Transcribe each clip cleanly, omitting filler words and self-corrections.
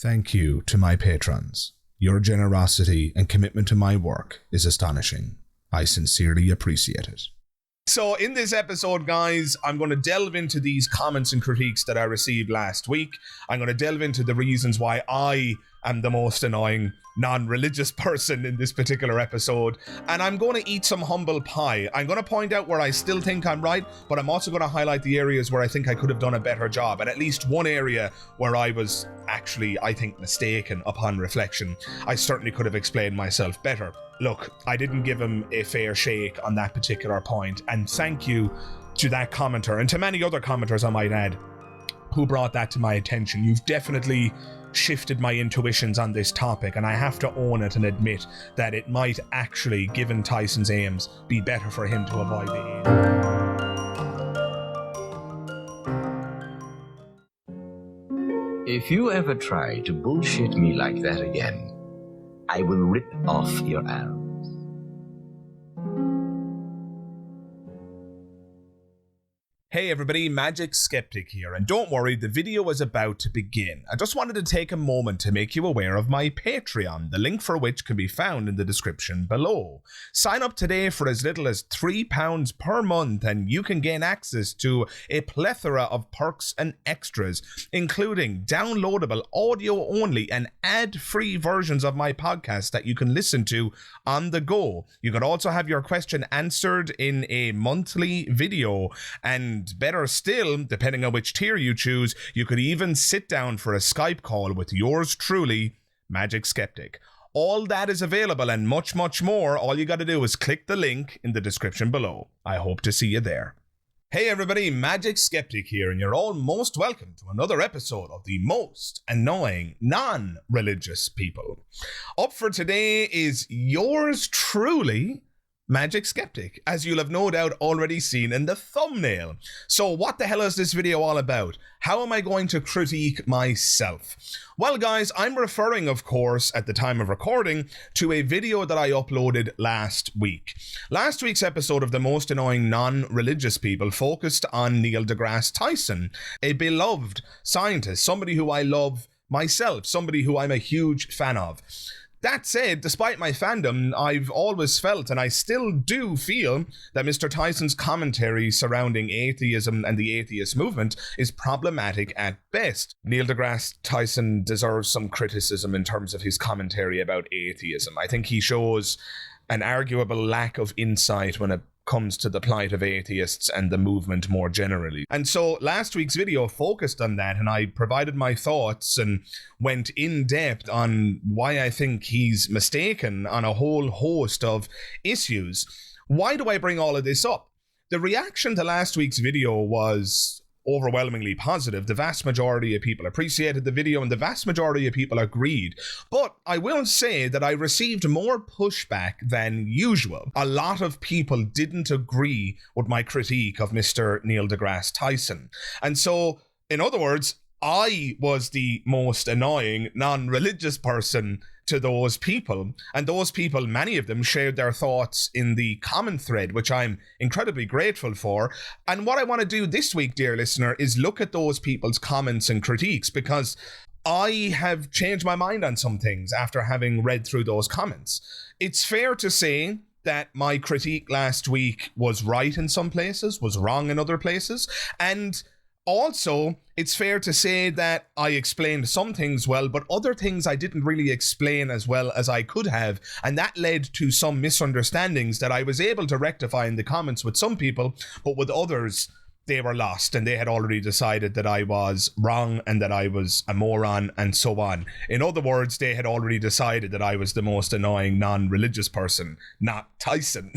Thank you to my patrons. Your generosity and commitment to my work is astonishing. I sincerely appreciate it. So in this episode, guys, I'm going to delve into these comments and critiques that I received last week. I'm going to delve into the reasons why I am the most annoying non-religious person in this particular episode. And I'm going to eat some humble pie. I'm going to point out where I still think I'm right, but I'm also going to highlight the areas where I think I could have done a better job. And at least one area where I was actually, I think, mistaken upon reflection. I certainly could have explained myself better. Look, I didn't give him a fair shake on that particular point, and thank you to that commenter, and to many other commenters I might add, who brought that to my attention. You've definitely shifted my intuitions on this topic, and I have to own it and admit that it might actually, given Tyson's aims, be better for him to avoid the aim. If you ever try to bullshit me like that again, I will rip off your arms. Hey everybody, Magic Skeptic here, and don't worry, the video is about to begin. I just wanted to take a moment to make you aware of my Patreon, the link for which can be found in the description below. Sign up today for as little as £3 per month and you can gain access to a plethora of perks and extras, including downloadable audio-only and ad-free versions of my podcast that you can listen to on the go. You can also have your question answered in a monthly video, and better still, depending on which tier you choose, you could even sit down for a Skype call with yours truly, Magic Skeptic. All that is available and much, much more. All you got to do is click the link in the description below. I hope to see you there. Hey everybody, Magic Skeptic here, and you're all most welcome to another episode of the most annoying non-religious people. Up for today is yours truly, Magic Skeptic, as you'll have no doubt already seen in the thumbnail. So what the hell is this video all about? How am I going to critique myself? Well guys, I'm referring, of course, at the time of recording, to a video that I uploaded last week. Last week's episode of The Most Annoying Non-Religious People focused on Neil deGrasse Tyson, a beloved scientist, somebody who I love myself, somebody who I'm a huge fan of. That said, despite my fandom, I've always felt, and I still do feel, that Mr. Tyson's commentary surrounding atheism and the atheist movement is problematic at best. Neil deGrasse Tyson deserves some criticism in terms of his commentary about atheism. I think he shows an arguable lack of insight when it comes to the plight of atheists and the movement more generally. And so last week's video focused on that, and I provided my thoughts and went in depth on why I think he's mistaken on a whole host of issues. Why do I bring all of this up? The reaction to last week's video was overwhelmingly positive. The vast majority of people appreciated the video and the vast majority of people agreed. But I will say that I received more pushback than usual. A lot of people didn't agree with my critique of Mr. Neil deGrasse Tyson. And so, in other words, I was the most annoying non-religious person to those people, and those people, many of them, shared their thoughts in the comment thread, which I'm incredibly grateful for. And what I want to do this week, dear listener, is look at those people's comments and critiques, because I have changed my mind on some things after having read through those comments. It's fair to say that my critique last week was right in some places, was wrong in other places, and also, it's fair to say that I explained some things well, but other things I didn't really explain as well as I could have, and that led to some misunderstandings that I was able to rectify in the comments with some people, but with others, they were lost, and they had already decided that I was wrong and that I was a moron and so on. In other words, they had already decided that I was the most annoying non-religious person, not Tyson.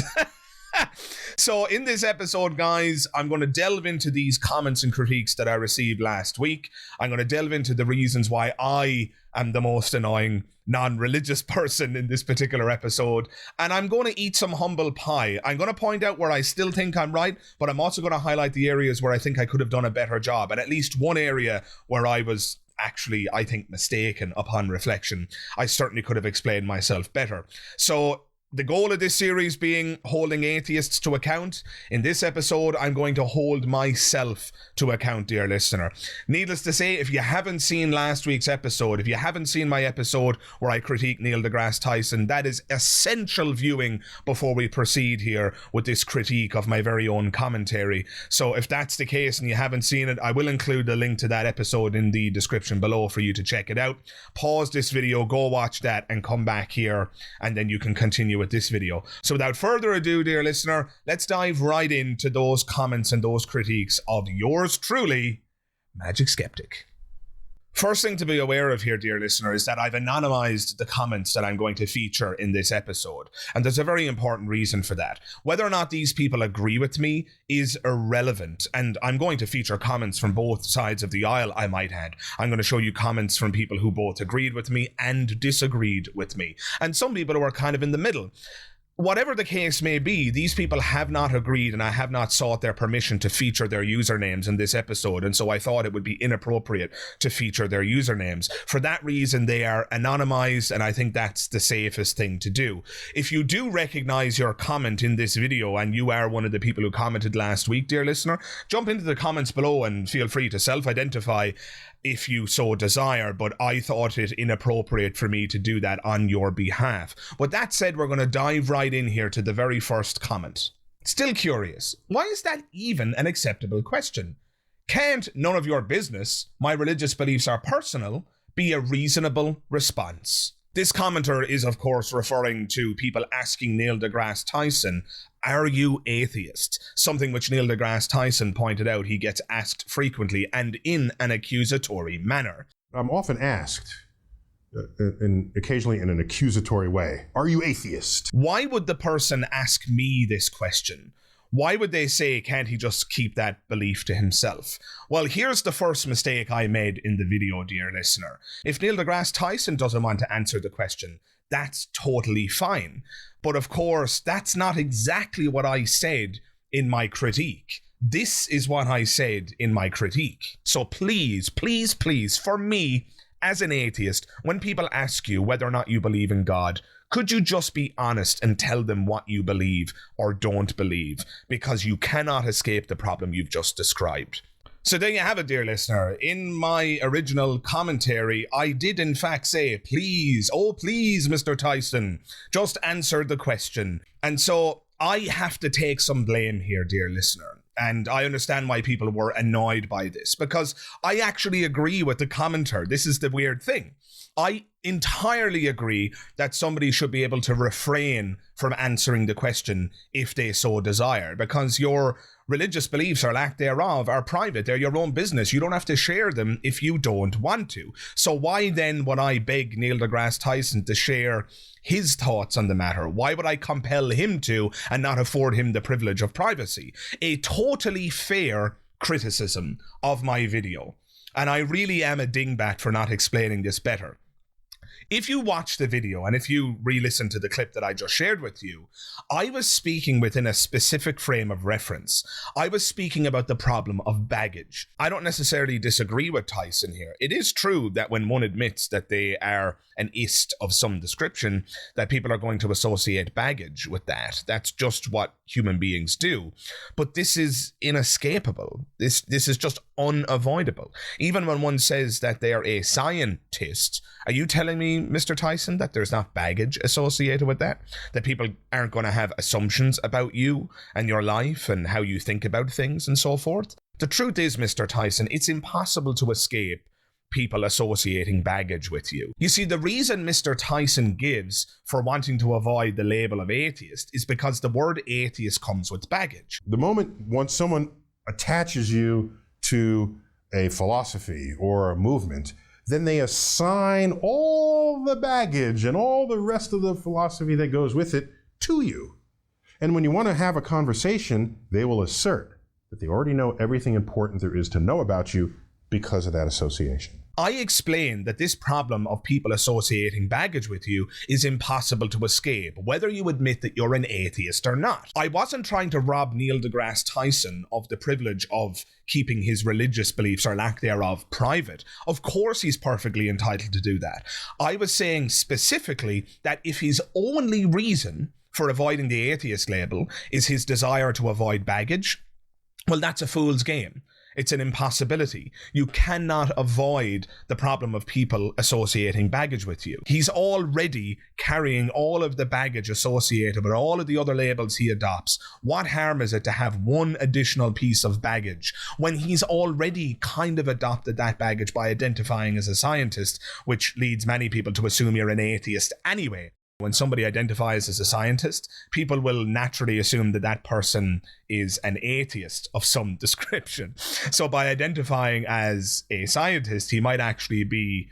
So in this episode, guys, I'm going to delve into these comments and critiques that I received last week. I'm going to delve into the reasons why I am the most annoying non-religious person in this particular episode. And I'm going to eat some humble pie. I'm going to point out where I still think I'm right, but I'm also going to highlight the areas where I think I could have done a better job. And at least one area where I was actually, I think, mistaken upon reflection. I certainly could have explained myself better. So The goal of this series being holding atheists to account. In this episode, I'm going to hold myself to account, dear listener. Needless to say, if you haven't seen last week's episode, if you haven't seen my episode where I critique Neil deGrasse Tyson, that is essential viewing before we proceed here with this critique of my very own commentary. So if that's the case and you haven't seen it, I will include the link to that episode in the description below for you to check it out. Pause this video, go watch that, and come back here, and then you can continue with this video. So without further ado, dear listener, let's dive right into those comments and those critiques of yours truly, Magic Skeptic. First thing to be aware of here, dear listener, is that I've anonymized the comments that I'm going to feature in this episode. And there's a very important reason for that. Whether or not these people agree with me is irrelevant. And I'm going to feature comments from both sides of the aisle, I might add. I'm going to show you comments from people who both agreed with me and disagreed with me. And some people who are kind of in the middle. Whatever the case may be, these people have not agreed, and I have not sought their permission to feature their usernames in this episode, and so I thought it would be inappropriate to feature their usernames. For that reason, they are anonymized, and I think that's the safest thing to do. If you do recognize your comment in this video, and you are one of the people who commented last week, dear listener, jump into the comments below and feel free to self-identify if you so desire, but I thought it inappropriate for me to do that on your behalf. With that said, we're going to dive right in here to the very first comment. Still curious, why is that even an acceptable question? Can't "none of your business, my religious beliefs are personal" be a reasonable response? This commenter is, of course, referring to people asking Neil deGrasse Tyson, "Are you atheist?" Something which Neil deGrasse Tyson pointed out he gets asked frequently and in an accusatory manner. I'm often asked, and occasionally in an accusatory way, "Are you atheist?" Why would the person ask me this question? Why would they say, can't he just keep that belief to himself? Well, here's the first mistake I made in the video, dear listener. If Neil deGrasse Tyson doesn't want to answer the question, that's totally fine. But of course, that's not exactly what I said in my critique. This is what I said in my critique. So please, please, please, for me, as an atheist, when people ask you whether or not you believe in God, could you just be honest and tell them what you believe or don't believe? Because you cannot escape the problem you've just described. So there you have it, dear listener. In my original commentary, I did in fact say, please, oh please, Mr. Tyson, just answer the question. And so I have to take some blame here, dear listener. And I understand why people were annoyed by this, because I actually agree with the commenter. This is the weird thing. I entirely agree that somebody should be able to refrain from answering the question if they so desire, because your religious beliefs or lack thereof are private. They're your own business. You don't have to share them if you don't want to. So why then would I beg Neil deGrasse Tyson to share his thoughts on the matter? Why would I compel him to and not afford him the privilege of privacy? A totally fair criticism of my video. And I really am a dingbat for not explaining this better. If you watch the video and if you re-listen to the clip that I just shared with you, I was speaking within a specific frame of reference. I was speaking about the problem of baggage. I don't necessarily disagree with Tyson here. It is true that when one admits that they are an ist of some description, that people are going to associate baggage with that. That's just what human beings do. But this is inescapable. This is just unavoidable. Even when one says that they are a scientist, are you telling me, Mr. Tyson, that there's not baggage associated with that? That people aren't going to have assumptions about you and your life and how you think about things and so forth? The truth is, Mr. Tyson, it's impossible to escape people associating baggage with you. You see, the reason Mr. Tyson gives for wanting to avoid the label of atheist is because the word atheist comes with baggage. The moment once someone attaches you to a philosophy or a movement, then they assign all the baggage and all the rest of the philosophy that goes with it to you. And when you want to have a conversation, they will assert that they already know everything important there is to know about you because of that association. I explained that this problem of people associating baggage with you is impossible to escape, whether you admit that you're an atheist or not. I wasn't trying to rob Neil deGrasse Tyson of the privilege of keeping his religious beliefs or lack thereof private. Of course he's perfectly entitled to do that. I was saying specifically that if his only reason for avoiding the atheist label is his desire to avoid baggage, well, that's a fool's game. It's an impossibility. You cannot avoid the problem of people associating baggage with you. He's already carrying all of the baggage associated with all of the other labels he adopts. What harm is it to have one additional piece of baggage when he's already kind of adopted that baggage by identifying as a scientist, which leads many people to assume you're an atheist anyway. When somebody identifies as a scientist, people will naturally assume that that person is an atheist of some description. So by identifying as a scientist, he might actually be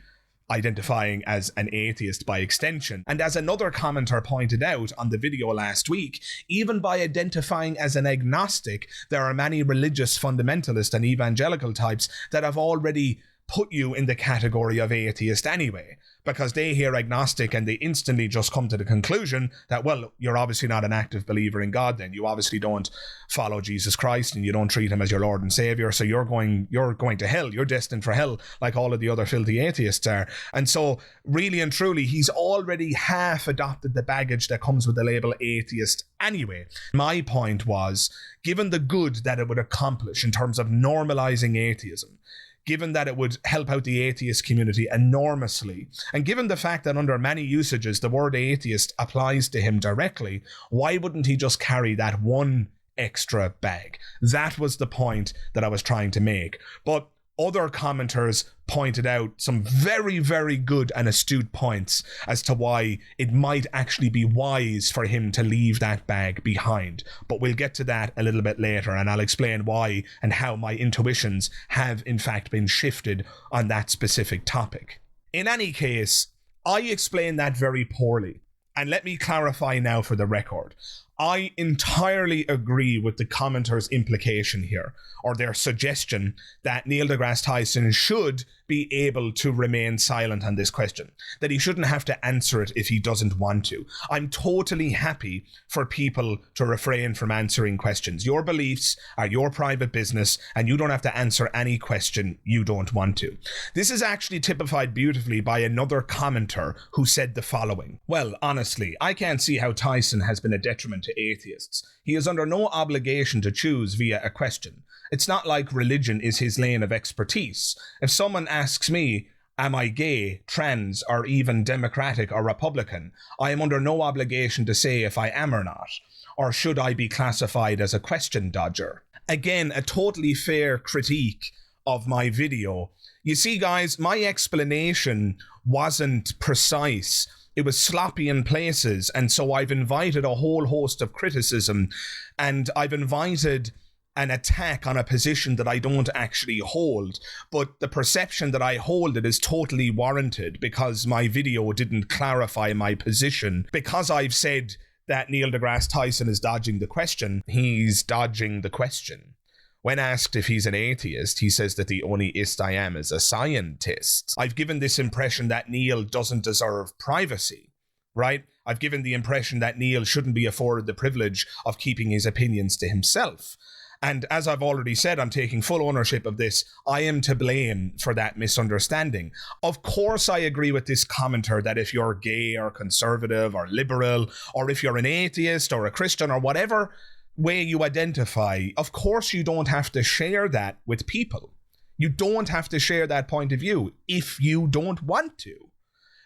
identifying as an atheist by extension. And as another commenter pointed out on the video last week, even by identifying as an agnostic, there are many religious fundamentalist and evangelical types that have already put you in the category of atheist anyway, because they hear agnostic and they instantly just come to the conclusion that, well, you're obviously not an active believer in God then. You obviously don't follow Jesus Christ and you don't treat him as your Lord and Savior, so you're going to hell. You're destined for hell like all of the other filthy atheists are. And so really and truly, he's already half adopted the baggage that comes with the label atheist anyway. My point was, given the good that it would accomplish in terms of normalizing atheism, given that it would help out the atheist community enormously, and given the fact that under many usages the word atheist applies to him directly, why wouldn't he just carry that one extra bag? That was the point that I was trying to make. But other commenters pointed out some very, very good and astute points as to why it might actually be wise for him to leave that bag behind. But we'll get to that a little bit later, and I'll explain why and how my intuitions have in fact been shifted on that specific topic. In any case, I explained that very poorly. And let me clarify now for the record. I entirely agree with the commenter's implication here, or their suggestion that Neil deGrasse Tyson should be able to remain silent on this question, that he shouldn't have to answer it if he doesn't want to. I'm totally happy for people to refrain from answering questions. Your beliefs are your private business, and you don't have to answer any question you don't want to. This is actually typified beautifully by another commenter who said the following: well, honestly, I can't see how Tyson has been a detriment to atheists. He is under no obligation to choose via a question. It's not like religion is his lane of expertise. If someone asks me, am I gay, trans, or even Democratic or Republican, I am under no obligation to say if I am or not. Or should I be classified as a question dodger? Again, a totally fair critique of my video. You see, guys, my explanation wasn't precise. It was sloppy in places, and so I've invited a whole host of criticism, and I've invited an attack on a position that I don't actually hold, but the perception that I hold it is totally warranted because my video didn't clarify my position. Because I've said that Neil deGrasse Tyson is dodging the question, he's dodging the question. When asked if he's an atheist, he says that the only ist I am is a scientist. I've given this impression that Neil doesn't deserve privacy, right? I've given the impression that Neil shouldn't be afforded the privilege of keeping his opinions to himself. And as I've already said, I'm taking full ownership of this. I am to blame for that misunderstanding. Of course, I agree with this commenter that if you're gay or conservative or liberal, or if you're an atheist or a Christian or whatever way you identify, of course you don't have to share that with people. You don't have to share that point of view if you don't want to.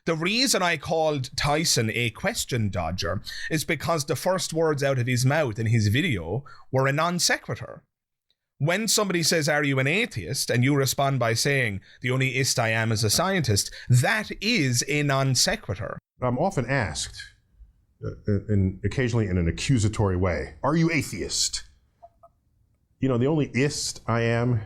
The reason I called Tyson a question dodger is because the first words out of his mouth in his video were a non sequitur. When somebody says, are you an atheist? And you respond by saying, the only ist I am is a scientist, that is a non sequitur. I'm often asked, occasionally in an accusatory way, are you atheist? You know, the only ist I am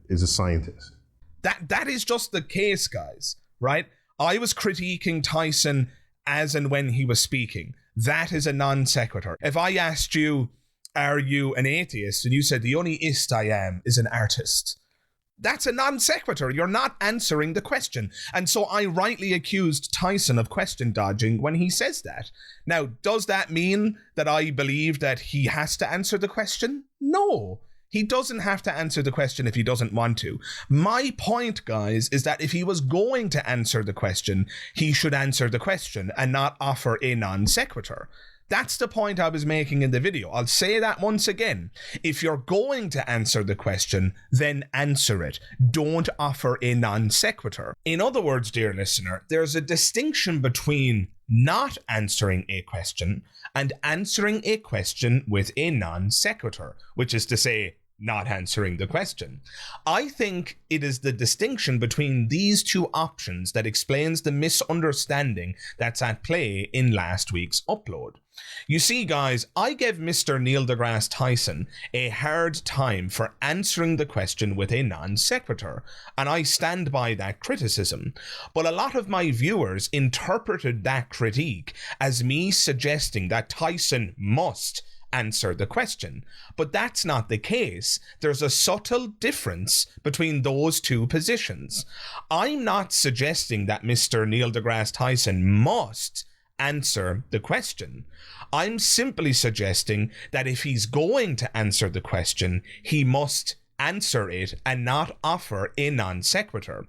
is a scientist. That is just the case, guys, right? I was critiquing Tyson as and when he was speaking. That is a non sequitur. If I asked you, are you an atheist? And you said, the only ist I am is an artist. That's a non sequitur. You're not answering the question. And so I rightly accused Tyson of question dodging when he says that. Now, does that mean that I believe that he has to answer the question? No. He doesn't have to answer the question if he doesn't want to. My point, guys, is that if he was going to answer the question, he should answer the question and not offer a non sequitur. That's the point I was making in the video. I'll say that once again. If you're going to answer the question, then answer it. Don't offer a non sequitur. In other words, dear listener, there's a distinction between not answering a question and answering a question with a non sequitur, which is to say, not answering the question. I think it is the distinction between these two options that explains the misunderstanding that's at play in last week's upload. You see, guys, I gave Mr. Neil deGrasse Tyson a hard time for answering the question with a non sequitur, and I stand by that criticism. But a lot of my viewers interpreted that critique as me suggesting that Tyson must answer the question. But that's not the case. There's a subtle difference between those two positions. I'm not suggesting that Mr. Neil deGrasse Tyson must answer the question. I'm simply suggesting that if he's going to answer the question, he must answer it and not offer a non sequitur.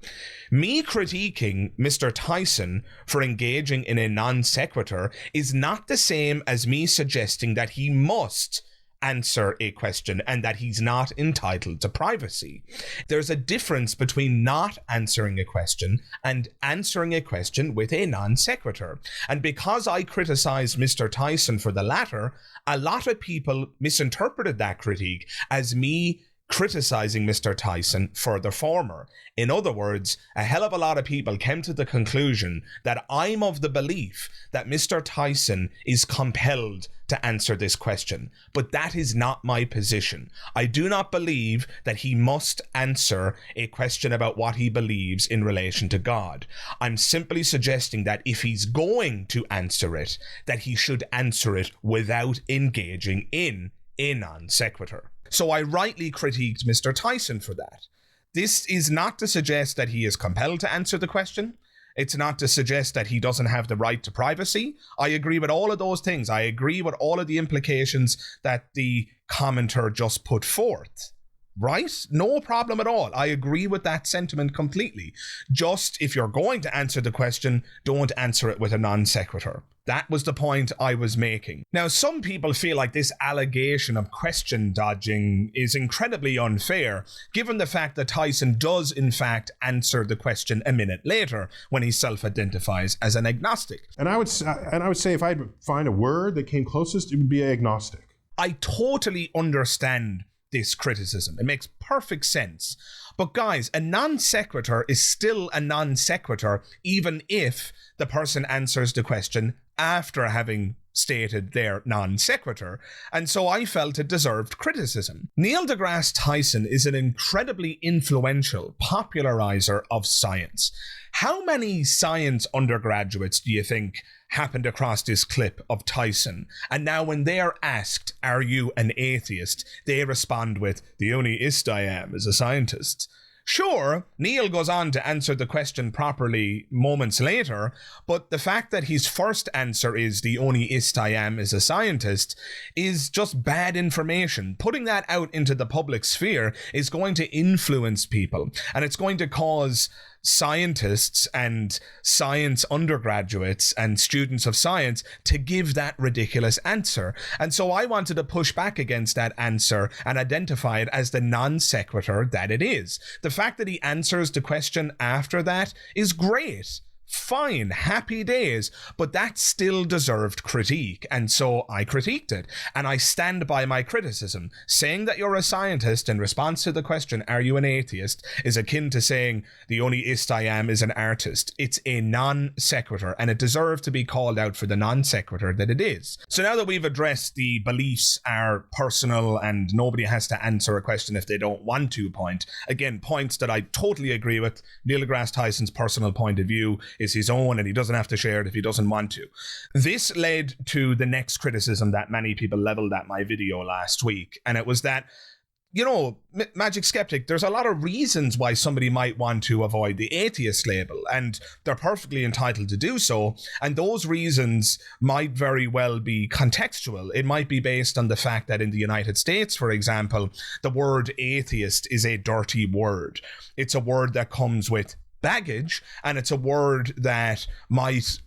Me critiquing Mr. Tyson for engaging in a non sequitur is not the same as me suggesting that he must answer a question and that he's not entitled to privacy. There's a difference between not answering a question and answering a question with a non sequitur. And because I criticized Mr. Tyson for the latter, a lot of people misinterpreted that critique as me criticizing Mr. Tyson for the former. In other words, a hell of a lot of people came to the conclusion that I'm of the belief that Mr. Tyson is compelled to answer this question. But that is not my position. I do not believe that he must answer a question about what he believes in relation to God. I'm simply suggesting that if he's going to answer it, that he should answer it without engaging in a non sequitur. So I rightly critiqued Mr. Tyson for that. This is not to suggest that he is compelled to answer the question. It's not to suggest that he doesn't have the right to privacy. I agree with all of those things. I agree with all of the implications that the commenter just put forth. Right? No problem at all. I agree with that sentiment completely. Just if you're going to answer the question, don't answer it with a non sequitur. That was the point I was making. Now, some people feel like this allegation of question dodging is incredibly unfair, given the fact that Tyson does, in fact, answer the question a minute later when he self-identifies as an agnostic. And I would say if I'd find a word that came closest, it would be agnostic. I totally understand this criticism. It makes perfect sense. But guys, a non sequitur is still a non sequitur, even if the person answers the question after having stated their non sequitur, and so I felt it deserved criticism. Neil deGrasse Tyson is an incredibly influential popularizer of science. How many science undergraduates do you think happened across this clip of Tyson? And now when they are asked, are you an atheist? They respond with, the only ist I am is a scientist. Sure, Neil goes on to answer the question properly moments later, but the fact that his first answer is the only ist I am is a scientist is just bad information. Putting that out into the public sphere is going to influence people, and it's going to cause scientists and science undergraduates and students of science to give that ridiculous answer. And so I wanted to push back against that answer and identify it as the non sequitur that it is. The fact that he answers the question after that is great. Fine, happy days, but that still deserved critique, and so I critiqued it, and I stand by my criticism. Saying that you're a scientist in response to the question, are you an atheist, is akin to saying the only ist I am is an artist. It's a non sequitur, and it deserves to be called out for the non sequitur that it is. So now that we've addressed the beliefs are personal and nobody has to answer a question if they don't want to point, again, points that I totally agree with. Neil deGrasse Tyson's personal point of view is his own, and he doesn't have to share it if he doesn't want to. This led to the next criticism that many people leveled at my video last week, and it was that, you know, Magic Skeptic, there's a lot of reasons why somebody might want to avoid the atheist label, and they're perfectly entitled to do so, and those reasons might very well be contextual. It might be based on the fact that in the United States, for example, the word atheist is a dirty word. It's a word that comes with baggage, and it's a word that might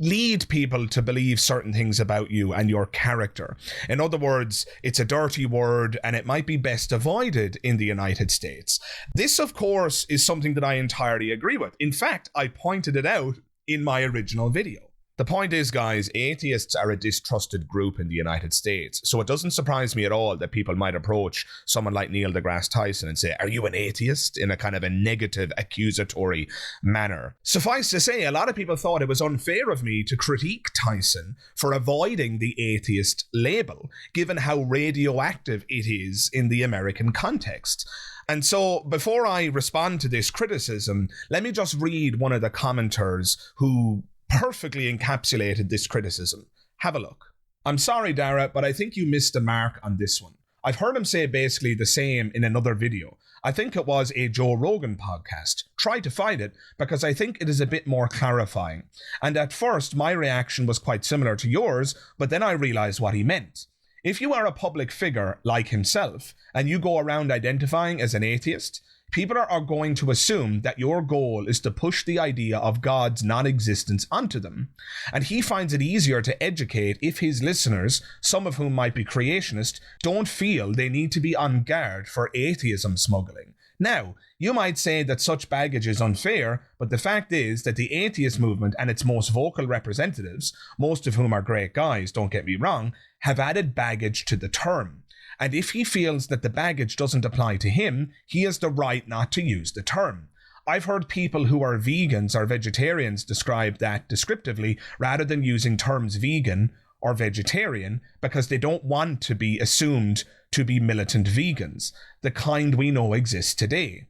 lead people to believe certain things about you and your character. In other words, it's a dirty word and it might be best avoided in the United States. This, of course, is something that I entirely agree with. In fact, I pointed it out in my original video. The point is, guys, atheists are a distrusted group in the United States, so it doesn't surprise me at all that people might approach someone like Neil deGrasse Tyson and say, "Are you an atheist?" in a kind of a negative, accusatory manner. Suffice to say, a lot of people thought it was unfair of me to critique Tyson for avoiding the atheist label, given how radioactive it is in the American context. And so, before I respond to this criticism, let me just read one of the commenters who perfectly encapsulated this criticism. Have a look. "I'm sorry, Dara, but I think you missed the mark on this one. I've heard him say basically the same in another video. I think it was a Joe Rogan podcast. Try to find it because I think it is a bit more clarifying. And at first, my reaction was quite similar to yours, but then I realized what he meant. If you are a public figure like himself and you go around identifying as an atheist, people are going to assume that your goal is to push the idea of God's non-existence onto them. And he finds it easier to educate if his listeners, some of whom might be creationist, don't feel they need to be on guard for atheism smuggling. Now, you might say that such baggage is unfair, but the fact is that the atheist movement and its most vocal representatives, most of whom are great guys, don't get me wrong, have added baggage to the term. And if he feels that the baggage doesn't apply to him, he has the right not to use the term. I've heard people who are vegans or vegetarians describe that descriptively rather than using terms vegan or vegetarian because they don't want to be assumed to be militant vegans, the kind we know exists today.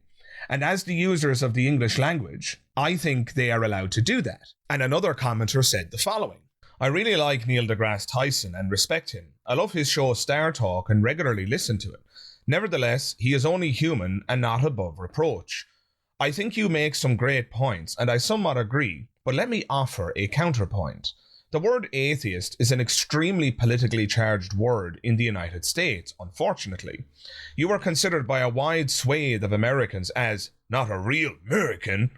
And as the users of the English language, I think they are allowed to do that." And another commenter said the following: "I really like Neil deGrasse Tyson and respect him. I love his show Star Talk and regularly listen to it. Nevertheless, he is only human and not above reproach. I think you make some great points and I somewhat agree, but let me offer a counterpoint. The word atheist is an extremely politically charged word in the United States, unfortunately. You are considered by a wide swathe of Americans as not a real American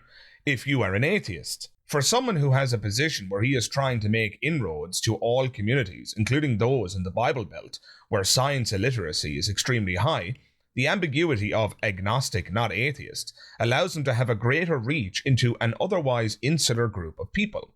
if you are an atheist. For someone who has a position where he is trying to make inroads to all communities, including those in the Bible Belt, where science illiteracy is extremely high, the ambiguity of agnostic, not atheist, allows him to have a greater reach into an otherwise insular group of people.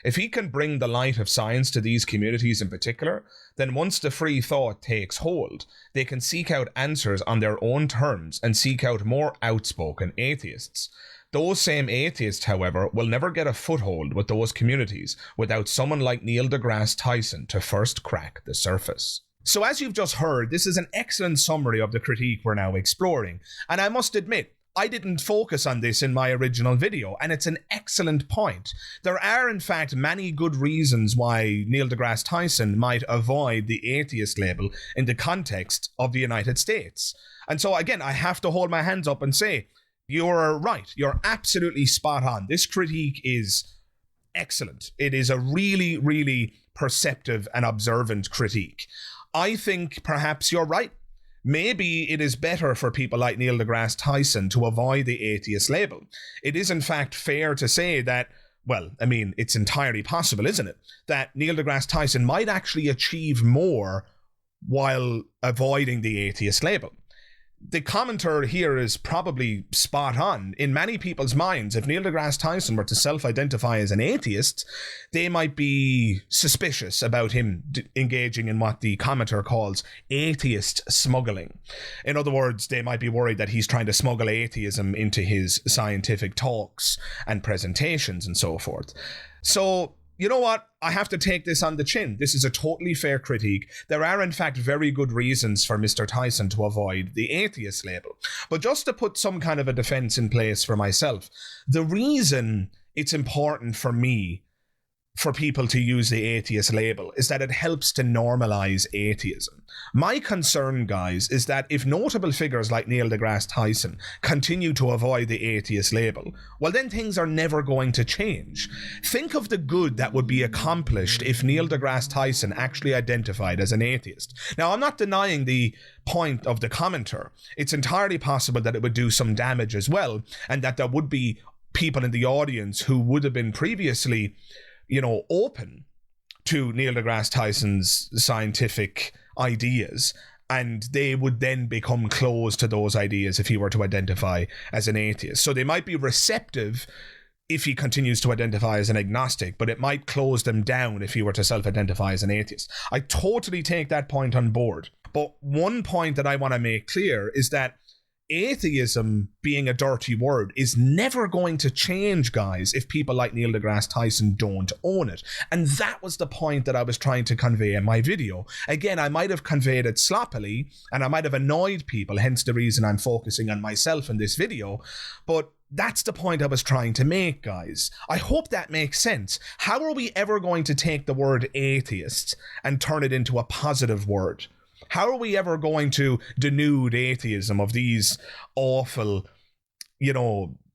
If he can bring the light of science to these communities in particular, then once the free thought takes hold, they can seek out answers on their own terms and seek out more outspoken atheists. Those same atheists, however, will never get a foothold with those communities without someone like Neil deGrasse Tyson to first crack the surface." So as you've just heard, this is an excellent summary of the critique we're now exploring. And I must admit, I didn't focus on this in my original video, and it's an excellent point. There are, in fact, many good reasons why Neil deGrasse Tyson might avoid the atheist label in the context of the United States. And so, again, I have to hold my hands up and say, you're right. You're absolutely spot on. This critique is excellent. It is a really, really perceptive and observant critique. I think perhaps you're right. Maybe it is better for people like Neil deGrasse Tyson to avoid the atheist label. It is in fact fair to say that, well, I mean, it's entirely possible, isn't it, that Neil deGrasse Tyson might actually achieve more while avoiding the atheist label. The commenter here is probably spot on. In many people's minds, if Neil deGrasse Tyson were to self-identify as an atheist, they might be suspicious about him engaging in what the commenter calls atheist smuggling. In other words, they might be worried that he's trying to smuggle atheism into his scientific talks and presentations and so forth. So, you know what? I have to take this on the chin. This is a totally fair critique. There are, in fact, very good reasons for Mr. Tyson to avoid the atheist label. But just to put some kind of a defense in place for myself, the reason it's important for me for people to use the atheist label is that it helps to normalize atheism. My concern, guys, is that if notable figures like Neil deGrasse Tyson continue to avoid the atheist label, well, then things are never going to change. Think of the good that would be accomplished if Neil deGrasse Tyson actually identified as an atheist. Now, I'm not denying the point of the commenter. It's entirely possible that it would do some damage as well, and that there would be people in the audience who would have been previously open to Neil deGrasse Tyson's scientific ideas, and they would then become closed to those ideas if he were to identify as an atheist. So they might be receptive if he continues to identify as an agnostic, but it might close them down if he were to self-identify as an atheist. I totally take that point on board. But one point that I want to make clear is that atheism, being a dirty word, is never going to change, guys, if people like Neil deGrasse Tyson don't own it. And that was the point that I was trying to convey in my video. Again, I might have conveyed it sloppily, and I might have annoyed people, hence the reason I'm focusing on myself in this video. But that's the point I was trying to make, guys. I hope that makes sense. How are we ever going to take the word atheist and turn it into a positive word? How are we ever going to denude atheism of these awful,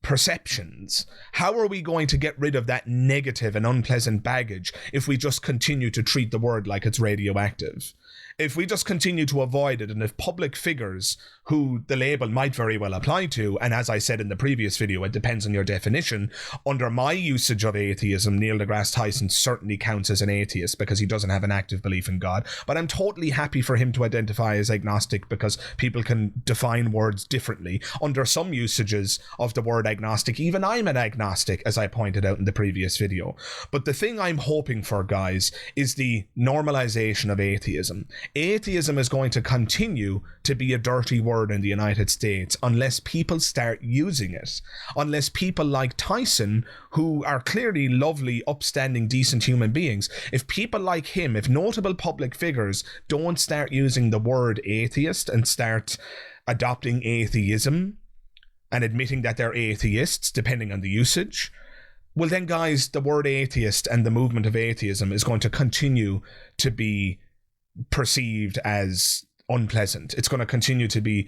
perceptions? How are we going to get rid of that negative and unpleasant baggage if we just continue to treat the word like it's radioactive? If we just continue to avoid it, and if public figures who the label might very well apply to, and as I said in the previous video, it depends on your definition, under my usage of atheism, Neil deGrasse Tyson certainly counts as an atheist because he doesn't have an active belief in God, but I'm totally happy for him to identify as agnostic because people can define words differently. Under some usages of the word agnostic, even I'm an agnostic, as I pointed out in the previous video. But the thing I'm hoping for, guys, is the normalization of atheism. Atheism is going to continue to be a dirty word in the United States unless people start using it. Unless people like Tyson, who are clearly lovely, upstanding, decent human beings, if people like him, if notable public figures don't start using the word atheist and start adopting atheism and admitting that they're atheists, depending on the usage, well then, guys, the word atheist and the movement of atheism is going to continue to be perceived as unpleasant. It's going to continue to be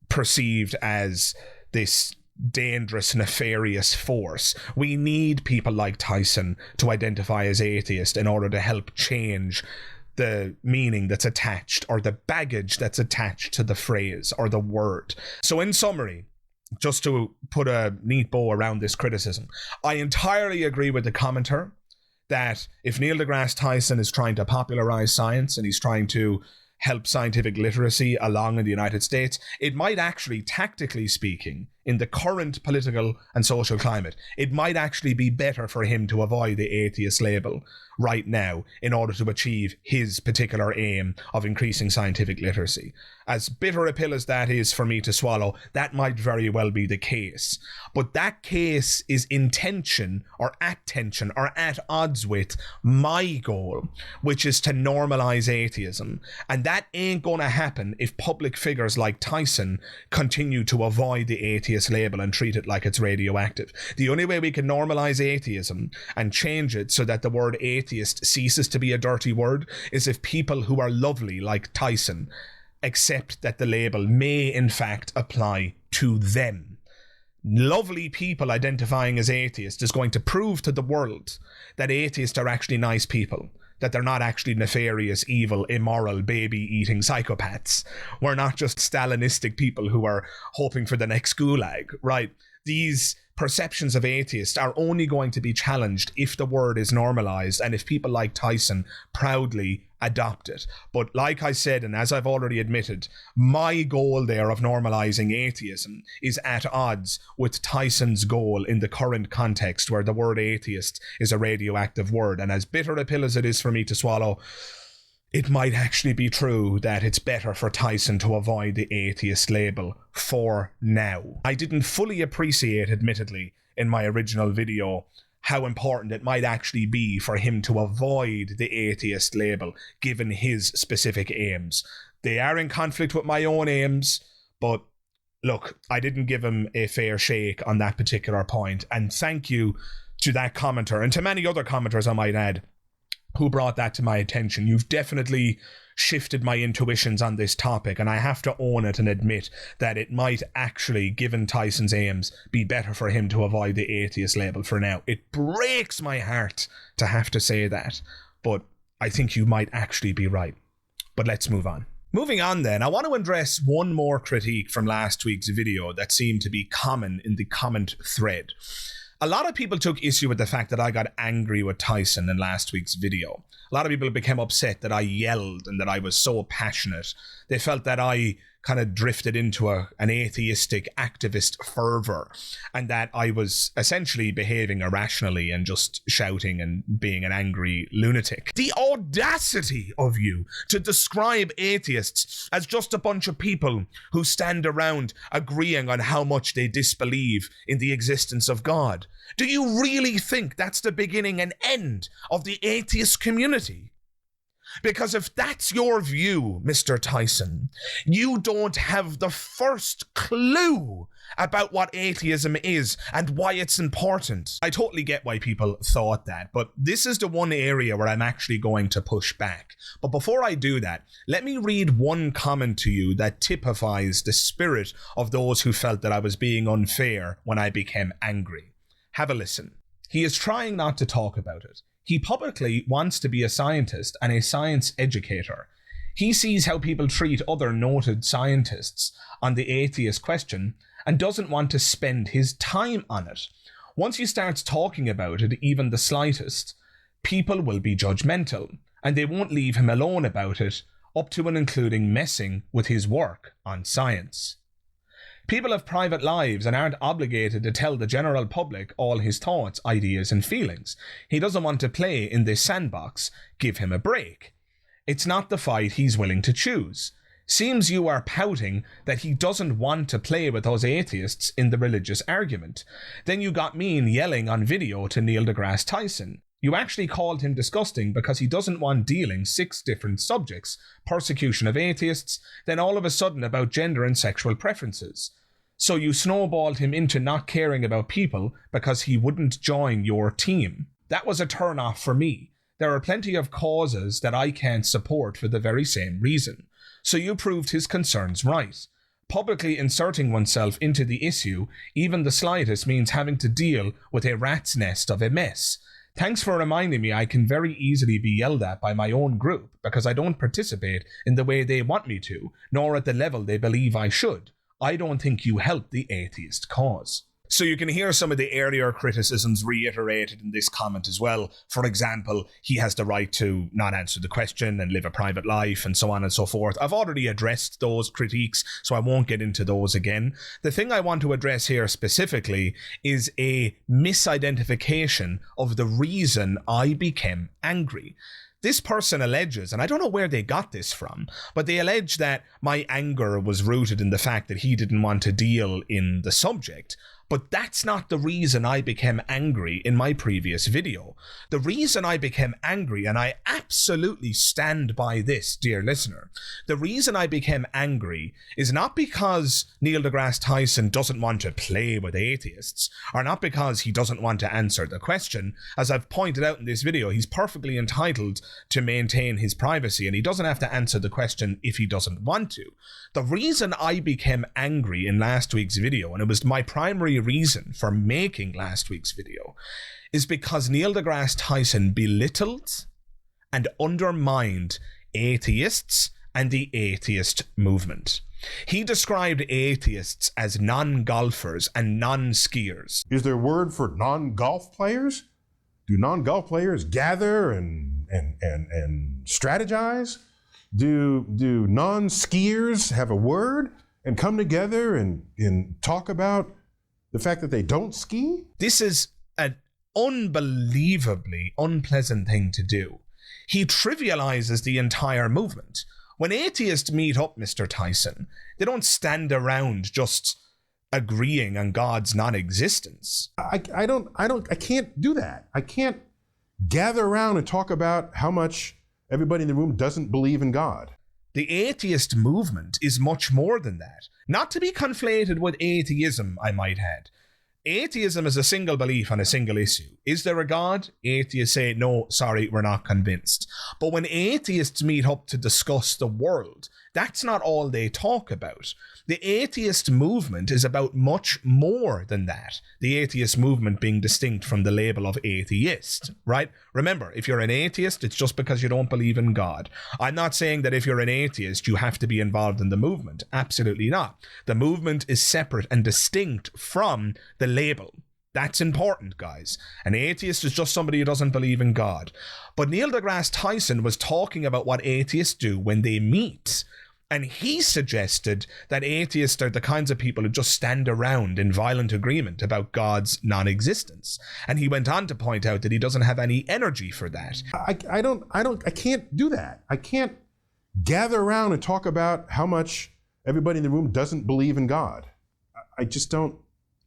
perceived as this dangerous, nefarious force. We need people like Tyson to identify as atheist in order to help change the meaning that's attached, or the baggage that's attached to the phrase or the word. So in summary, just to put a neat bow around this criticism, I entirely agree with the commenter that if Neil deGrasse Tyson is trying to popularize science and he's trying to help scientific literacy along in the United States, it might actually, tactically speaking, in the current political and social climate, it might actually be better for him to avoid the atheist label right now in order to achieve his particular aim of increasing scientific literacy. As bitter a pill as that is for me to swallow, that might very well be the case. But that case is in tension, or at tension, or at odds with my goal, which is to normalize atheism. And that ain't gonna happen if public figures like Tyson continue to avoid the atheist label and treat it like it's radioactive. The only way we can normalize atheism and change it so that the word atheist ceases to be a dirty word is if people who are lovely like Tyson accept that the label may in fact apply to them. Lovely people identifying as atheists is going to prove to the world that atheists are actually nice people, that they're not actually nefarious, evil, immoral, baby-eating psychopaths. We're not just Stalinistic people who are hoping for the next gulag, right? These perceptions of atheists are only going to be challenged if the word is normalized and if people like Tyson proudly adopt it. But like I said, and as I've already admitted, my goal there of normalizing atheism is at odds with Tyson's goal in the current context where the word atheist is a radioactive word. And as bitter a pill as it is for me to swallow, it might actually be true that it's better for Tyson to avoid the atheist label for now. I didn't fully appreciate, admittedly, in my original video, how important it might actually be for him to avoid the atheist label, given his specific aims. They are in conflict with my own aims, but look, I didn't give him a fair shake on that particular point, and thank you to that commenter, and to many other commenters I might add, who brought that to my attention. You've definitely shifted my intuitions on this topic, and I have to own it and admit that it might actually, given Tyson's aims, be better for him to avoid the atheist label for now. It breaks my heart to have to say that, but I think you might actually be right. But let's move on. Moving on then, I want to address one more critique from last week's video that seemed to be common in the comment thread. A lot of people took issue with the fact that I got angry with Tyson in last week's video. A lot of people became upset that I yelled and that I was so passionate. They felt that I kind of drifted into an atheistic activist fervor and that I was essentially behaving irrationally and just shouting and being an angry lunatic. The audacity of you to describe atheists as just a bunch of people who stand around agreeing on how much they disbelieve in the existence of God. Do you really think that's the beginning and end of the atheist community? Because if that's your view, Mr. Tyson, you don't have the first clue about what atheism is and why it's important. I totally get why people thought that, but this is the one area where I'm actually going to push back. But before I do that, let me read one comment to you that typifies the spirit of those who felt that I was being unfair when I became angry. Have a listen. He is trying not to talk about it. He publicly wants to be a scientist and a science educator. He sees how people treat other noted scientists on the atheist question and doesn't want to spend his time on it. Once he starts talking about it, even the slightest, people will be judgmental and they won't leave him alone about it, up to and including messing with his work on science. People have private lives and aren't obligated to tell the general public all his thoughts, ideas and feelings. He doesn't want to play in this sandbox. Give him a break. It's not the fight he's willing to choose. Seems you are pouting that he doesn't want to play with us atheists in the religious argument. Then you got mean yelling on video to Neil deGrasse Tyson. You actually called him disgusting because he doesn't want dealing 6 different subjects, persecution of atheists, then all of a sudden about gender and sexual preferences. So you snowballed him into not caring about people because he wouldn't join your team. That was a turn-off for me. There are plenty of causes that I can't support for the very same reason. So you proved his concerns right. Publicly inserting oneself into the issue, even the slightest, means having to deal with a rat's nest of a mess. Thanks for reminding me I can very easily be yelled at by my own group because I don't participate in the way they want me to, nor at the level they believe I should. I don't think you help the atheist cause. So you can hear some of the earlier criticisms reiterated in this comment as well. For example, he has the right to not answer the question and live a private life and so on and so forth. I've already addressed those critiques, so I won't get into those again. The thing I want to address here specifically is a misidentification of the reason I became angry. This person alleges, and I don't know where they got this from, but they allege that my anger was rooted in the fact that he didn't want to deal in the subject. But that's not the reason I became angry in my previous video. The reason I became angry, and I absolutely stand by this, dear listener, the reason I became angry is not because Neil deGrasse Tyson doesn't want to play with atheists, or not because he doesn't want to answer the question. As I've pointed out in this video, he's perfectly entitled to maintain his privacy, and he doesn't have to answer the question if he doesn't want to. The reason I became angry in last week's video, and it was my primary reason for making last week's video, is because Neil deGrasse Tyson belittled and undermined atheists and the atheist movement. He described atheists as non-golfers and non-skiers. Is there a word for non-golf players? Do non-golf players gather and strategize? Do non-skiers have a word and come together and talk about the fact that they don't ski? This is an unbelievably unpleasant thing to do. He trivializes the entire movement. When atheists meet up, Mr. Tyson, they don't stand around just agreeing on God's non-existence. I can't do that. I can't gather around and talk about how much everybody in the room doesn't believe in God. The atheist movement is much more than that. Not to be conflated with atheism, I might add. Atheism is a single belief on a single issue. Is there a God? Atheists say, no, sorry, we're not convinced. But when atheists meet up to discuss the world, that's not all they talk about. The atheist movement is about much more than that. The atheist movement being distinct from the label of atheist, right? Remember, if you're an atheist, it's just because you don't believe in God. I'm not saying that if you're an atheist, you have to be involved in the movement. Absolutely not. The movement is separate and distinct from the label. That's important, guys. An atheist is just somebody who doesn't believe in God. But Neil deGrasse Tyson was talking about what atheists do when they meet. And he suggested that atheists are the kinds of people who just stand around in violent agreement about God's non-existence. And he went on to point out that he doesn't have any energy for that. I can't do that. I can't gather around and talk about how much everybody in the room doesn't believe in God. I don't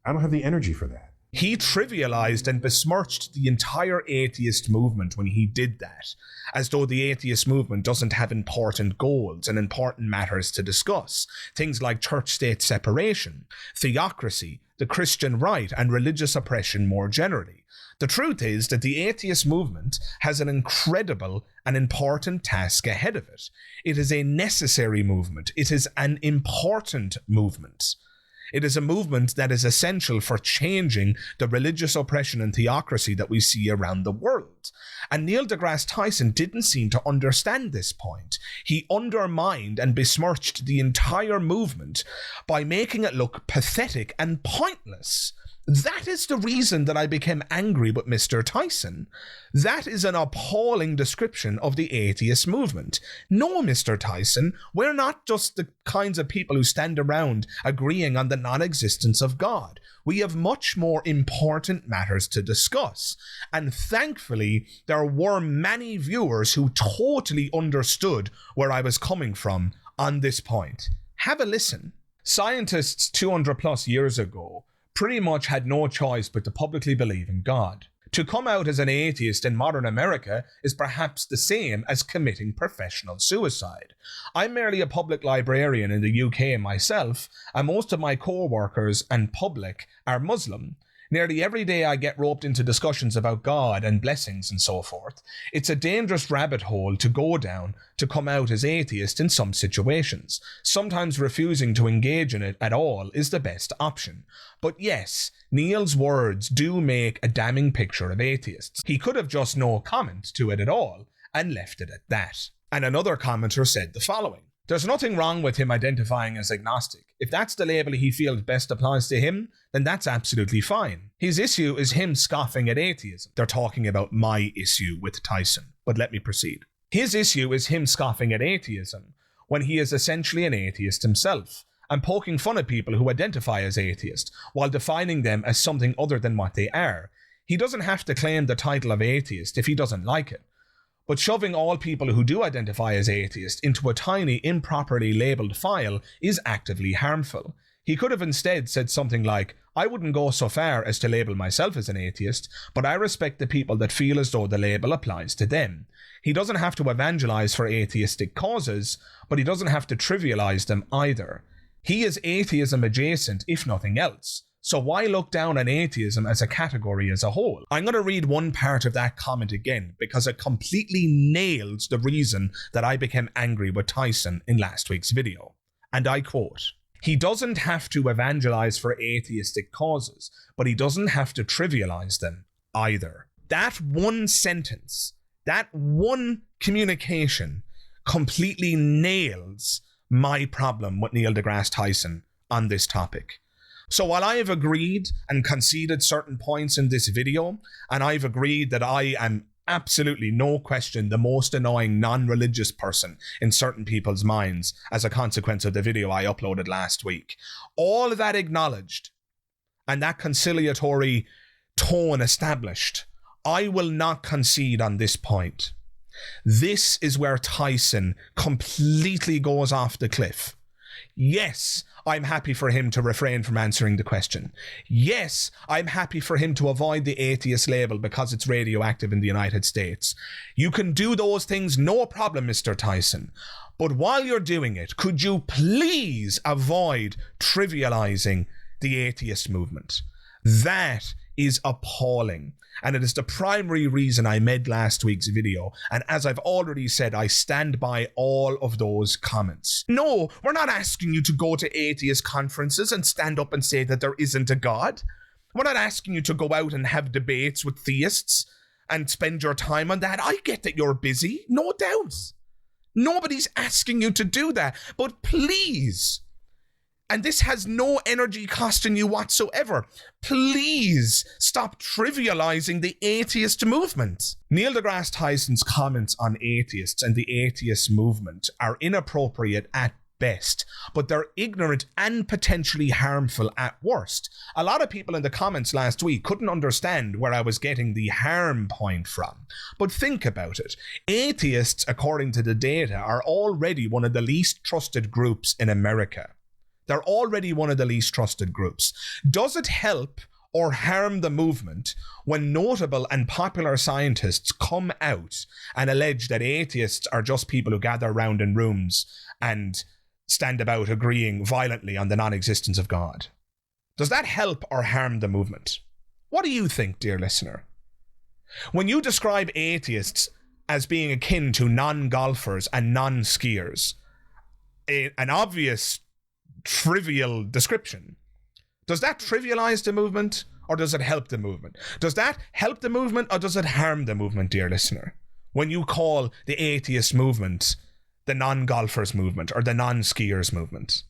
have the energy for that. He trivialized and besmirched the entire atheist movement when he did that, as though the atheist movement doesn't have important goals and important matters to discuss. Things like church-state separation, theocracy, the Christian right, and religious oppression more generally. The truth is that the atheist movement has an incredible and important task ahead of it. It is a necessary movement. It is an important movement. It is a movement that is essential for changing the religious oppression and theocracy that we see around the world. And Neil deGrasse Tyson didn't seem to understand this point. He undermined and besmirched the entire movement by making it look pathetic and pointless. That is the reason that I became angry with Mr. Tyson. That is an appalling description of the atheist movement. No, Mr. Tyson, we're not just the kinds of people who stand around agreeing on the non-existence of God. We have much more important matters to discuss. And thankfully, there were many viewers who totally understood where I was coming from on this point. Have a listen. Scientists 200 plus years ago pretty much had no choice but to publicly believe in God. To come out as an atheist in modern America is perhaps the same as committing professional suicide. I'm merely a public librarian in the UK myself, and most of my co-workers and public are Muslim. Nearly every day I get roped into discussions about God and blessings and so forth. It's a dangerous rabbit hole to go down to come out as atheist in some situations. Sometimes refusing to engage in it at all is the best option. But yes, Neil's words do make a damning picture of atheists. He could have just no comment to it at all and left it at that. And another commenter said the following: "There's nothing wrong with him identifying as agnostic. If that's the label he feels best applies to him, then that's absolutely fine. His issue is him scoffing at atheism." They're talking about my issue with Tyson, but let me proceed. His issue is him scoffing at atheism when he is essentially an atheist himself, and poking fun at people who identify as atheist while defining them as something other than what they are. He doesn't have to claim the title of atheist if he doesn't like it. But shoving all people who do identify as atheist into a tiny, improperly labelled file is actively harmful. He could have instead said something like, "I wouldn't go so far as to label myself as an atheist, but I respect the people that feel as though the label applies to them." He doesn't have to evangelize for atheistic causes, but he doesn't have to trivialize them either. He is atheism adjacent, if nothing else. So why look down on atheism as a category as a whole? I'm going to read one part of that comment again because it completely nails the reason that I became angry with Tyson in last week's video. And I quote, "He doesn't have to evangelize for atheistic causes, but he doesn't have to trivialize them either." That one sentence, that one communication completely nails my problem with Neil deGrasse Tyson on this topic. So while I have agreed and conceded certain points in this video, and I've agreed that I am absolutely, no question, the most annoying non-religious person in certain people's minds as a consequence of the video I uploaded last week, all of that acknowledged and that conciliatory tone established, I will not concede on this point. This is where Tyson completely goes off the cliff. Yes, I'm happy for him to refrain from answering the question. Yes, I'm happy for him to avoid the atheist label because it's radioactive in the United States. You can do those things, no problem, Mr. Tyson. But while you're doing it, could you please avoid trivializing the atheist movement? That is appalling. And it is the primary reason I made last week's video. And as I've already said, I stand by all of those comments. No, we're not asking you to go to atheist conferences and stand up and say that there isn't a God. We're not asking you to go out and have debates with theists and spend your time on that. I get that you're busy, no doubt. Nobody's asking you to do that. But please, And this has no energy cost in you whatsoever. Please stop trivializing the atheist movement. Neil deGrasse Tyson's comments on atheists and the atheist movement are inappropriate at best, but they're ignorant and potentially harmful at worst. A lot of people in the comments last week couldn't understand where I was getting the harm point from. But think about it. Atheists, according to the data, are already one of the least trusted groups in America. They're already one of the least trusted groups. Does it help or harm the movement when notable and popular scientists come out and allege that atheists are just people who gather around in rooms and stand about agreeing violently on the non-existence of God? Does that help or harm the movement? What do you think, dear listener? When you describe atheists as being akin to non-golfers and non-skiers, an obvious trivial description, does that trivialize the movement or does it help the movement? Does that help the movement or does it harm the movement, dear listener? When you call the atheist movement the non-golfers movement or the non-skiers movement?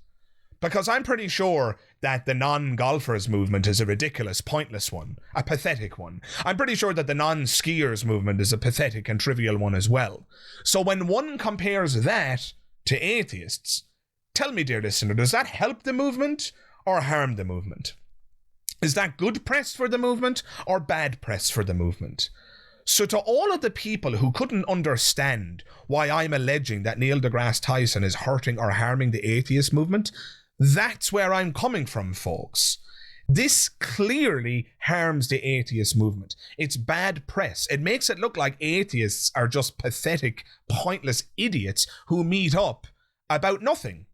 Because I'm pretty sure that the non-golfers movement is a ridiculous, pointless one, a pathetic one. I'm pretty sure that the non-skiers movement is a pathetic and trivial one as well. So when one compares that to atheists, tell me, dear listener, does that help the movement or harm the movement? Is that good press for the movement or bad press for the movement? So to all of the people who couldn't understand why I'm alleging that Neil deGrasse Tyson is hurting or harming the atheist movement, that's where I'm coming from, folks. This clearly harms the atheist movement. It's bad press. It makes it look like atheists are just pathetic, pointless idiots who meet up about nothing,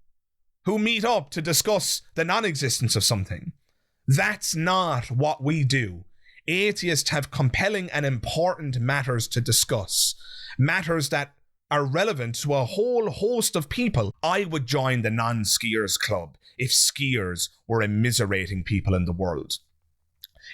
who meet up to discuss the non-existence of something. That's not what we do. Atheists have compelling and important matters to discuss, matters that are relevant to a whole host of people. I would join the non-skiers club if skiers were immiserating people in the world.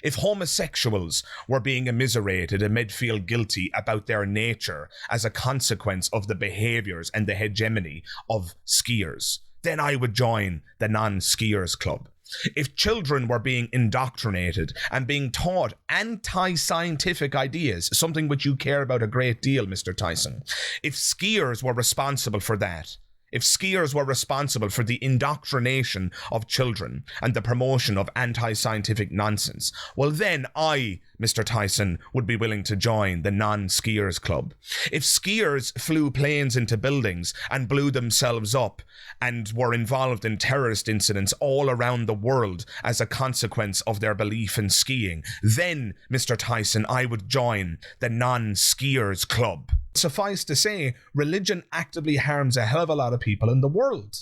If homosexuals were being immiserated and made feel guilty about their nature as a consequence of the behaviors and the hegemony of skiers, then I would join the non-skiers club. If children were being indoctrinated and being taught anti-scientific ideas, something which you care about a great deal, Mr. Tyson, if skiers were responsible for that, if skiers were responsible for the indoctrination of children and the promotion of anti-scientific nonsense, well then I, Mr. Tyson, would be willing to join the non-skiers club. If skiers flew planes into buildings and blew themselves up and were involved in terrorist incidents all around the world as a consequence of their belief in skiing, then, Mr. Tyson, I would join the non-skiers club. Suffice to say, religion actively harms a hell of a lot of people in the world.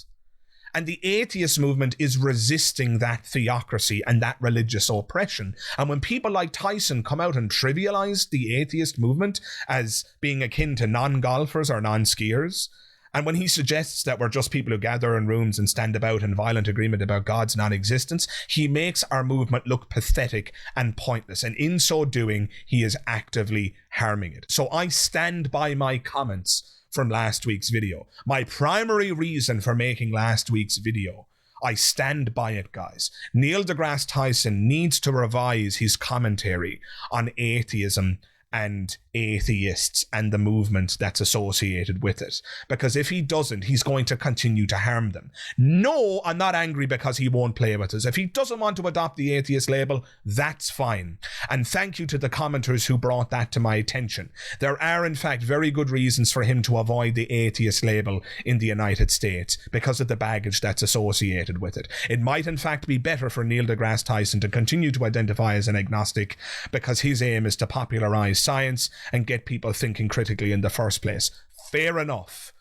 And the atheist movement is resisting that theocracy and that religious oppression. And when people like Tyson come out and trivialize the atheist movement as being akin to non-golfers or non-skiers, and when he suggests that we're just people who gather in rooms and stand about in violent agreement about God's non-existence, he makes our movement look pathetic and pointless. And in so doing, he is actively harming it. So I stand by my comments from last week's video. My primary reason for making last week's video, I stand by it, guys. Neil deGrasse Tyson needs to revise his commentary on atheism and atheists and the movement that's associated with it. Because if he doesn't, he's going to continue to harm them. No, I'm not angry because he won't play with us. If he doesn't want to adopt the atheist label, that's fine. And thank you to the commenters who brought that to my attention. There are, in fact, very good reasons for him to avoid the atheist label in the United States because of the baggage that's associated with it. It might, in fact, be better for Neil deGrasse Tyson to continue to identify as an agnostic because his aim is to popularize science and get people thinking critically in the first place. Fair enough.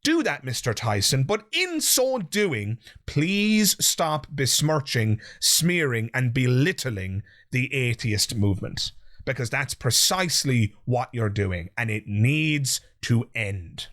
Do that, Mr. Tyson, but in so doing, please stop besmirching, smearing, and belittling the atheist movement, because that's precisely what you're doing, and it needs to end.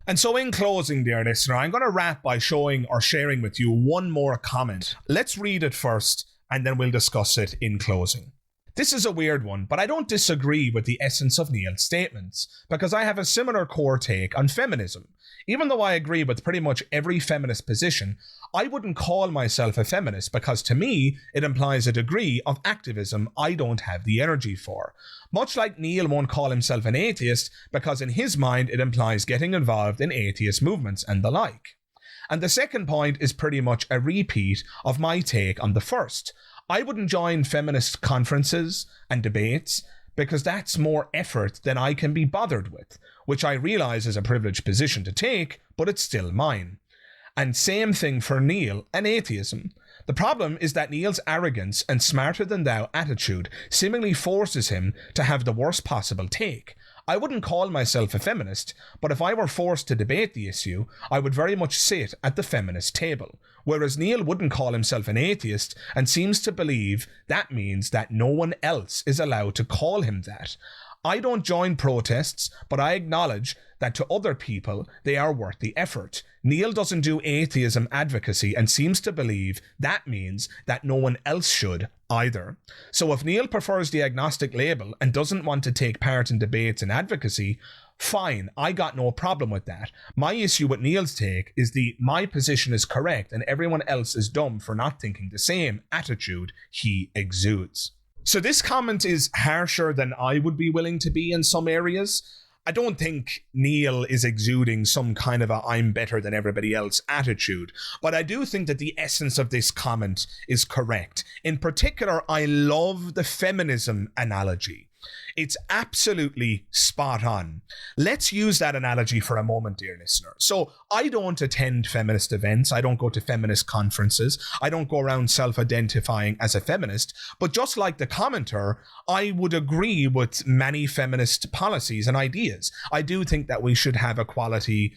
And so in closing, dear listener, I'm going to wrap by showing or sharing with you one more comment. Let's read it first, and then we'll discuss it in closing. This is a weird one, but I don't disagree with the essence of Neil's statements, because I have a similar core take on feminism. Even though I agree with pretty much every feminist position, I wouldn't call myself a feminist because to me, it implies a degree of activism I don't have the energy for. Much like Neil won't call himself an atheist because in his mind it implies getting involved in atheist movements and the like. And the second point is pretty much a repeat of my take on the first. I wouldn't join feminist conferences and debates because that's more effort than I can be bothered with, which I realise is a privileged position to take, but it's still mine. And same thing for Neil and atheism. The problem is that Neil's arrogance and smarter-than-thou attitude seemingly forces him to have the worst possible take. I wouldn't call myself a feminist, but if I were forced to debate the issue, I would very much sit at the feminist table. Whereas Neil wouldn't call himself an atheist and seems to believe that means that no one else is allowed to call him that. I don't join protests, but I acknowledge that to other people, they are worth the effort. Neil doesn't do atheism advocacy and seems to believe that means that no one else should either. So if Neil prefers the agnostic label and doesn't want to take part in debates and advocacy, fine, I got no problem with that. My issue with Neil's take is my position is correct and everyone else is dumb for not thinking the same attitude he exudes. So this comment is harsher than I would be willing to be in some areas. I don't think Neil is exuding some kind of a I'm better than everybody else attitude, but I do think that the essence of this comment is correct. In particular, I love the feminism analogy. It's absolutely spot on. Let's use that analogy for a moment, dear listener. So I don't attend feminist events. I don't go to feminist conferences. I don't go around self-identifying as a feminist. But just like the commenter, I would agree with many feminist policies and ideas. I do think that we should have equality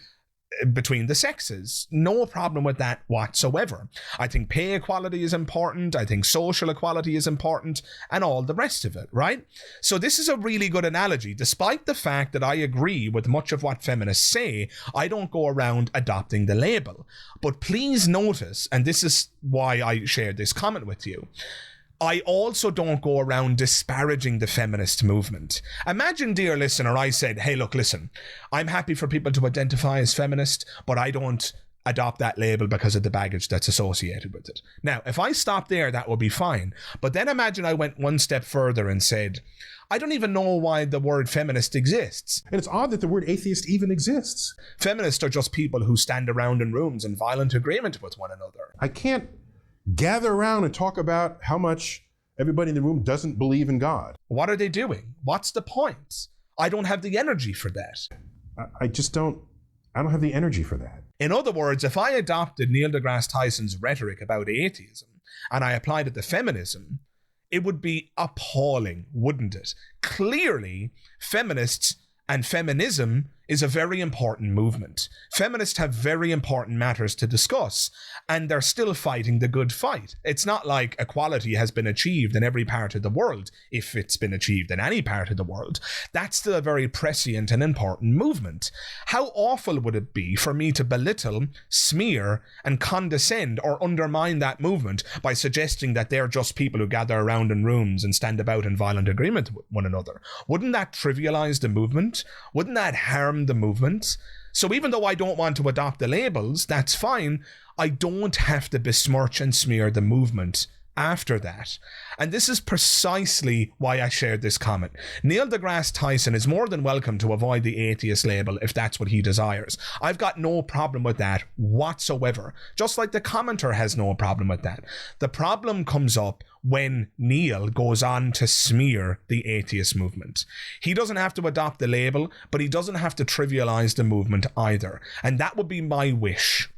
between the sexes. No problem with that whatsoever. I think pay equality is important. I think social equality is important and all the rest of it, right? So this is a really good analogy. Despite the fact that I agree with much of what feminists say, I don't go around adopting the label. But please notice, and this is why I shared this comment with you, I also don't go around disparaging the feminist movement. Imagine, dear listener, I said, hey, look, listen, I'm happy for people to identify as feminist, but I don't adopt that label because of the baggage that's associated with it. Now, if I stopped there, that would be fine. But then imagine I went one step further and said, I don't even know why the word feminist exists. And it's odd that the word atheist even exists. Feminists are just people who stand around in rooms in violent agreement with one another. I can't gather around and talk about how much everybody in the room doesn't believe in God. What are they doing? What's the point? I don't have the energy for that. I don't have the energy for that. In other words, if I adopted Neil deGrasse Tyson's rhetoric about atheism and I applied it to feminism, it would be appalling, wouldn't it? Clearly, feminists and feminism is a very important movement. Feminists have very important matters to discuss, and they're still fighting the good fight. It's not like equality has been achieved in every part of the world, if it's been achieved in any part of the world. That's still a very prescient and important movement. How awful would it be for me to belittle, smear, and condescend or undermine that movement by suggesting that they're just people who gather around in rooms and stand about in violent agreement with one another? Wouldn't that trivialize the movement? Wouldn't that harm the movement? So even though I don't want to adopt the labels, that's fine. I don't have to besmirch and smear the movement after that. And this is precisely why I shared this comment. Neil deGrasse Tyson is more than welcome to avoid the atheist label if that's what he desires. I've got no problem with that whatsoever. Just like the commenter has no problem with that. The problem comes up when Neil goes on to smear the atheist movement. He doesn't have to adopt the label, but he doesn't have to trivialize the movement either. And that would be my wish.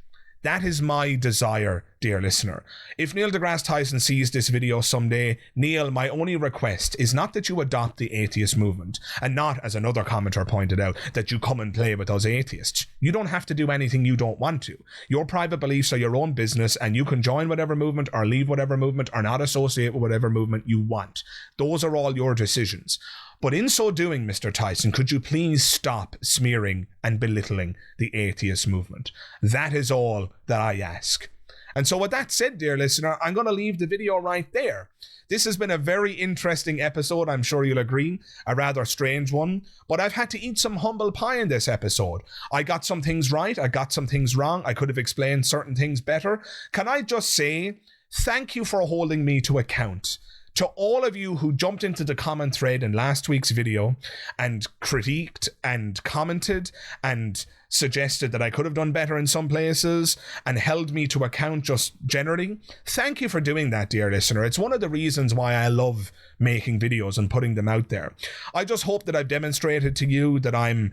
That is my desire, dear listener. If Neil deGrasse Tyson sees this video someday, Neil, my only request is not that you adopt the atheist movement, and not, as another commenter pointed out, that you come and play with us atheists. You don't have to do anything you don't want to. Your private beliefs are your own business, and you can join whatever movement or leave whatever movement or not associate with whatever movement you want. Those are all your decisions. But in so doing, Mr. Tyson, could you please stop smearing and belittling the atheist movement? That is all that I ask. And so with that said, dear listener, I'm going to leave the video right there. This has been a very interesting episode, I'm sure you'll agree, a rather strange one, but I've had to eat some humble pie in this episode. I got some things right, I got some things wrong, I could have explained certain things better. Can I just say, thank you for holding me to account. To all of you who jumped into the comment thread in last week's video and critiqued and commented and suggested that I could have done better in some places and held me to account just generally, thank you for doing that, dear listener. It's one of the reasons why I love making videos and putting them out there. I just hope that I've demonstrated to you that I'm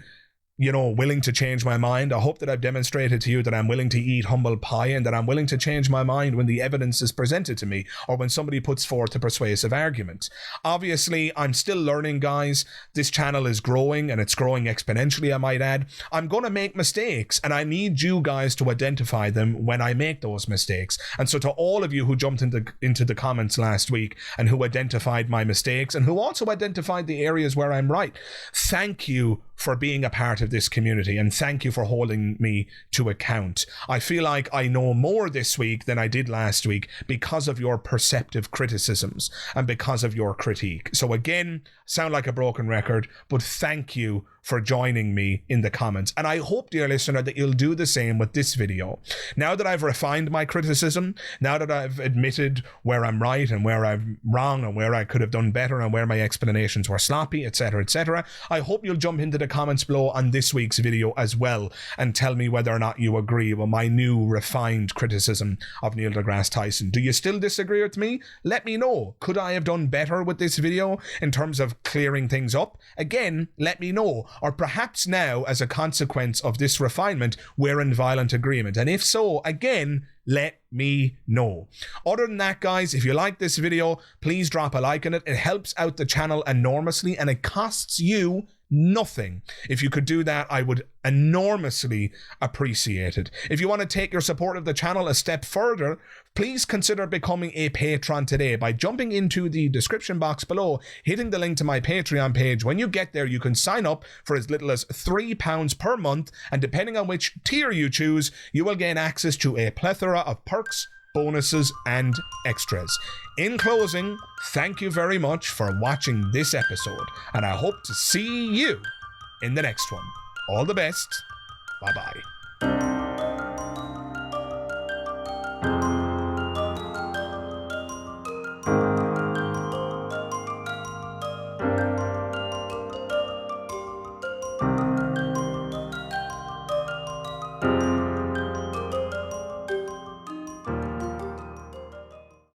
willing to change my mind. I hope that I've demonstrated to you that I'm willing to eat humble pie and that I'm willing to change my mind when the evidence is presented to me or when somebody puts forth a persuasive argument. Obviously, I'm still learning, guys. This channel is growing and it's growing exponentially, I might add. I'm going to make mistakes and I need you guys to identify them when I make those mistakes. And so to all of you who jumped into the comments last week and who identified my mistakes and who also identified the areas where I'm right, thank you for being a part of this community and thank you for holding me to account. I feel like I know more this week than I did last week because of your perceptive criticisms and because of your critique. So again, sound like a broken record, but thank you for joining me in the comments. And I hope, dear listener, that you'll do the same with this video. Now that I've refined my criticism, now that I've admitted where I'm right and where I'm wrong and where I could have done better and where my explanations were sloppy, etc., I hope you'll jump into the comments below on this week's video as well and tell me whether or not you agree with my new refined criticism of Neil deGrasse Tyson. Do you still disagree with me? Let me know. Could I have done better with this video in terms of clearing things up? Again, let me know. Or perhaps now, as a consequence of this refinement, we're in violent agreement. And if so, again, let me know. Other than that, guys, if you like this video, please drop a like on it. It helps out the channel enormously and it costs you nothing. If you could do that, I would enormously appreciate it. If you want to take your support of the channel a step further, please consider becoming a patron today by jumping into the description box below, hitting the link to my Patreon page. When you get there, you can sign up for as little as £3 per month, and depending on which tier you choose, you will gain access to a plethora of perks, bonuses, and extras. In closing, thank you very much for watching this episode, and I hope to see you in the next one. All the best. Bye-bye.